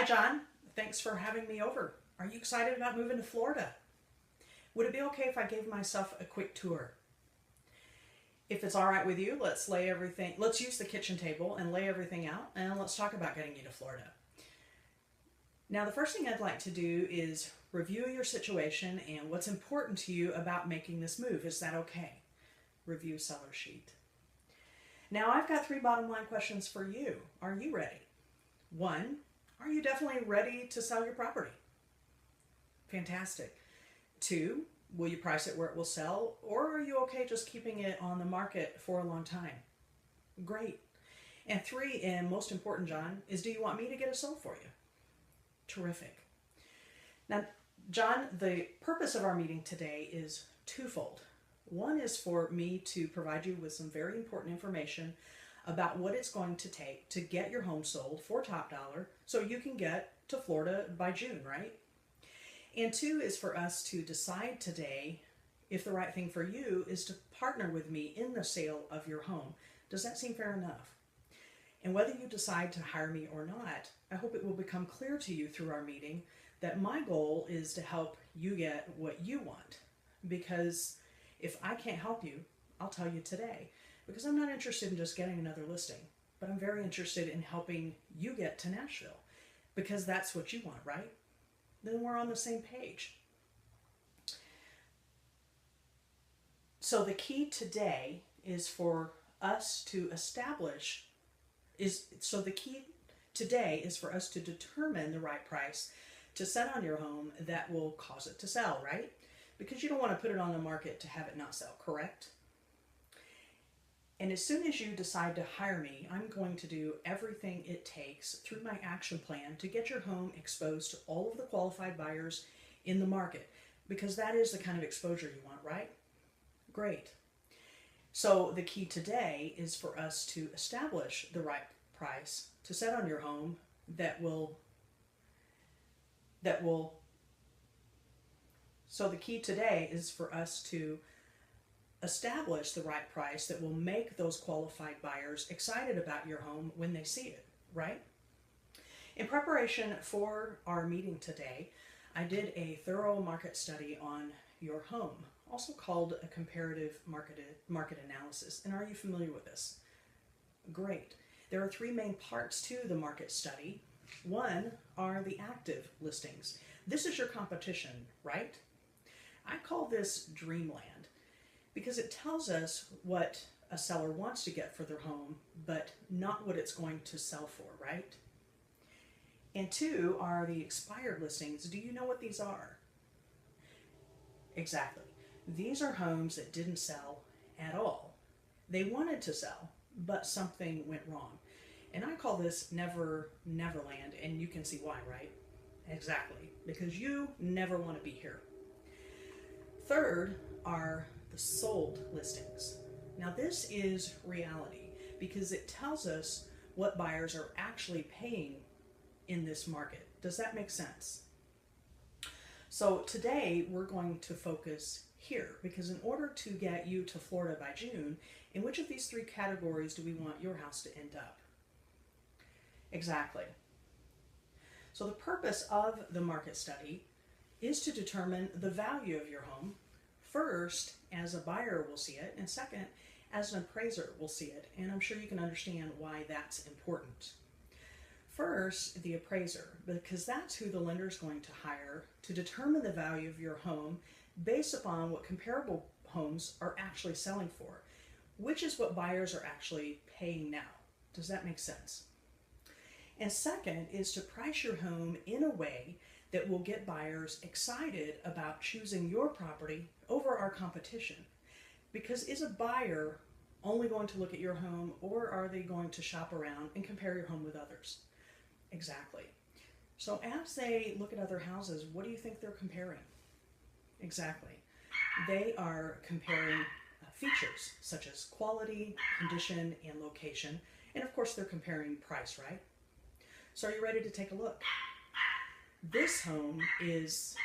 John. Thanks for having me over. Are you excited about moving to Florida? Would it be okay if I gave myself a quick tour? If it's all right with you, let's use the kitchen table and lay everything out, and let's talk about getting you to Florida. Now, the first thing I'd like to do is review your situation and what's important to you about making this move. Is that okay? Review seller sheet. Now, I've got 3 bottom line questions for you. Are you ready? 1, are you definitely ready to sell your property? Fantastic. 2, will you price it where it will sell, or are you okay just keeping it on the market for a long time? Great. And 3, and most important, John, is do you want me to get it sold for you? Terrific. Now, John, the purpose of our meeting today is twofold. One is for me to provide you with some very important information about what it's going to take to get your home sold for top dollar so you can get to Florida by June, right? And 2 is for us to decide today if the right thing for you is to partner with me in the sale of your home. Does that seem fair enough? And whether you decide to hire me or not, I hope it will become clear to you through our meeting that my goal is to help you get what you want. Because if I can't help you, I'll tell you today. Because I'm not interested in just getting another listing, but I'm very interested in helping you get to Nashville. Because that's what you want, right? Then we're on the same page. So the key today is for us to determine the right price to set on your home that will cause it to sell, right? Because you don't want to put it on the market to have it not sell, correct? And as soon as you decide to hire me, I'm going to do everything it takes through my action plan to get your home exposed to all of the qualified buyers in the market, because that is the kind of exposure you want, right? Great. So the key today is for us to establish the right price to set on your home so the key today is for us to establish the right price that will make those qualified buyers excited about your home when they see it, right? In preparation for our meeting today, I did a thorough market study on your home, also called a comparative market analysis. And are you familiar with this? Great. There are 3 main parts to the market study. 1 are the active listings. This is your competition, right? I call this dreamland because it tells us what a seller wants to get for their home, but not what it's going to sell for, right? And 2 are the expired listings. Do you know what these are? Exactly. These are homes that didn't sell at all. They wanted to sell, but something went wrong. And I call this Neverland, and you can see why, right? Exactly, because you never want to be here. 3rd are the sold listings. Now this is reality because it tells us what buyers are actually paying in this market. Does that make sense? So today we're going to focus here because in order to get you to Florida by June, in which of these 3 categories do we want your house to end up? Exactly. So the purpose of the market study is to determine the value of your home, first as a buyer will see it, and second as an appraiser will see it. And I'm sure you can understand why that's important. First, the appraiser, because that's who the lender is going to hire to determine the value of your home based upon what comparable homes are actually selling for, which is what buyers are actually paying now. Does that make sense? And second is to price your home in a way that will get buyers excited about choosing your property over our competition. Because is a buyer only going to look at your home, or are they going to shop around and compare your home with others? Exactly. So as they look at other houses, what do you think they're comparing? Exactly. They are comparing features such as quality, condition, and location. And of course, they're comparing price, right? So are you ready to take a look? This home is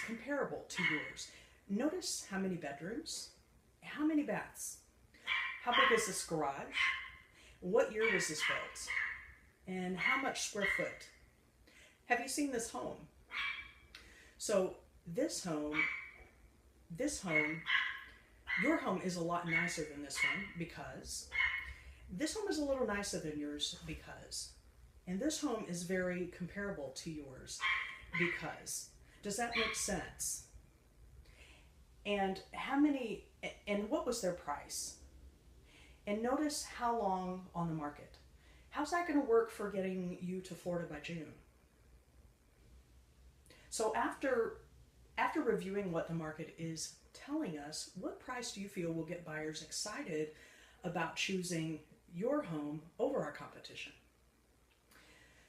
comparable to yours. Notice how many bedrooms, how many baths, how big is this garage, what year was this built, and how much square foot Have you seen this home? So this home, your home is a lot nicer than this one because this home is a little nicer than yours because, and this home is very comparable to yours because. Does that make sense? And what was their price? And notice how long on the market. How's that going to work for getting you to Florida by June? So after reviewing what the market is telling us, what price do you feel will get buyers excited about choosing your home over our competition?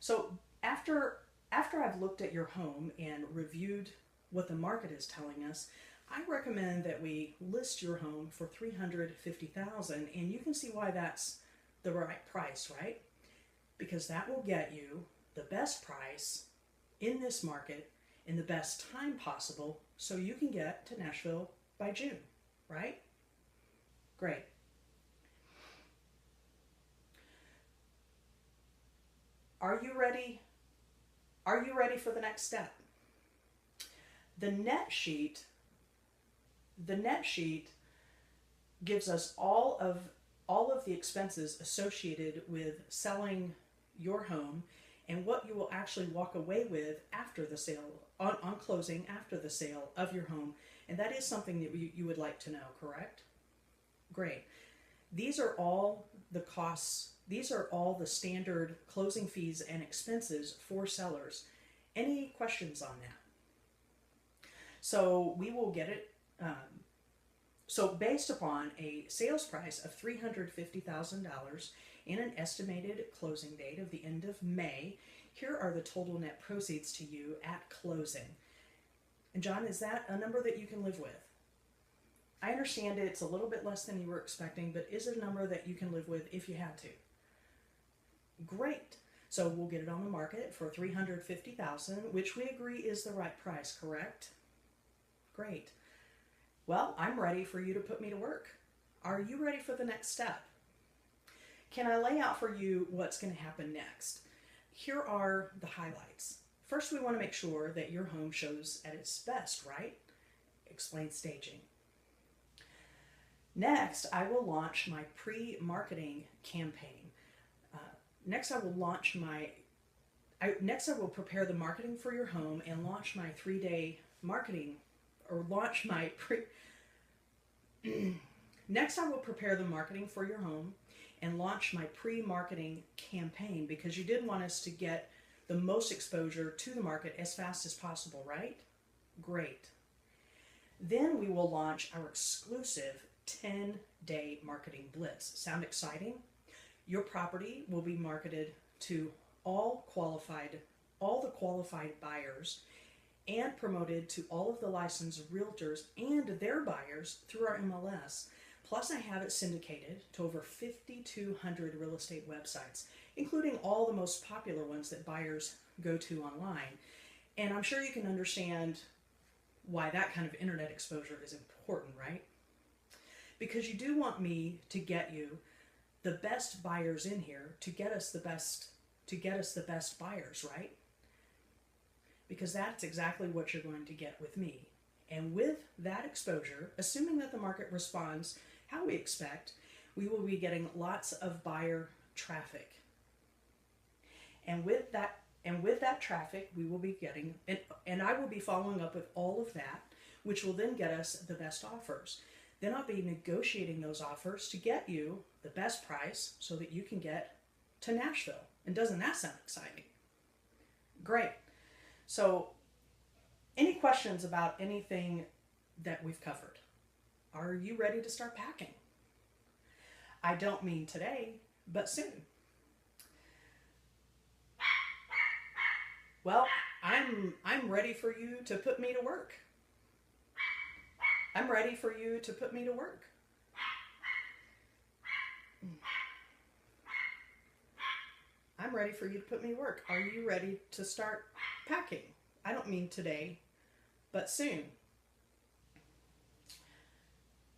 So after I've looked at your home and reviewed what the market is telling us, I recommend that we list your home for $350,000, and you can see why that's the right price, right? Because that will get you the best price in this market in the best time possible so you can get to Nashville by June, right? Great. Are you ready? Are you ready for the next step? The net sheet gives us all of the expenses associated with selling your home and what you will actually walk away with after the sale, on closing after the sale of your home. And that is something that you would like to know, correct? Great. These are all the costs. These are all the standard closing fees and expenses for sellers. Any questions on that? So we will get it. So based upon a sales price of $350,000 and an estimated closing date of the end of May, here are the total net proceeds to you at closing. And John, is that a number that you can live with? I understand it's a little bit less than you were expecting, but is it a number that you can live with if you had to? Great. So we'll get it on the market for $350,000, which we agree is the right price, correct? Great. Well, I'm ready for you to put me to work. Are you ready for the next step? Can I lay out for you what's going to happen next? Here are the highlights. First, we want to make sure that your home shows at its best, right? Explain staging. Next, I will launch my pre-marketing campaign. Next, I will prepare the marketing for your home and launch my 3-day marketing, or launch my Next, I will prepare the marketing for your home and launch my pre-marketing campaign because you did want us to get the most exposure to the market as fast as possible, right? Great. Then we will launch our exclusive 10-day marketing blitz. Sound exciting? Your property will be marketed to all the qualified buyers and promoted to all of the licensed realtors and their buyers through our MLS. Plus, I have it syndicated to over 5,200 real estate websites, including all the most popular ones that buyers go to online. And I'm sure you can understand why that kind of internet exposure is important, right? Because you do want me to get you the best buyers in here to get us the best buyers, right? Because that's exactly what you're going to get with me. And with that exposure, assuming that the market responds how we expect, we will be getting lots of buyer traffic. And with that traffic, we will be getting, and I will be following up with all of that, which will then get us the best offers. Then I'll be negotiating those offers to get you the best price so that you can get to Nashville. And doesn't that sound exciting? Great. So, any questions about anything that we've covered? Are you ready to start packing? I don't mean today, but soon. Well, I'm ready for you to put me to work. I'm ready for you to put me to work. I'm ready for you to put me to work. Are you ready to start packing? I don't mean today, but soon.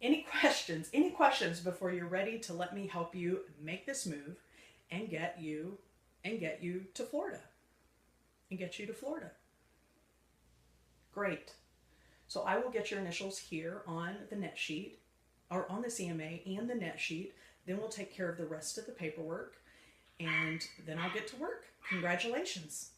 Any questions? Any questions before you're ready to let me help you make this move and get you to Florida? and get you to Florida. Great. So I will get your initials here on the net sheet, or on the CMA and the net sheet. Then we'll take care of the rest of the paperwork, and then I'll get to work. Congratulations.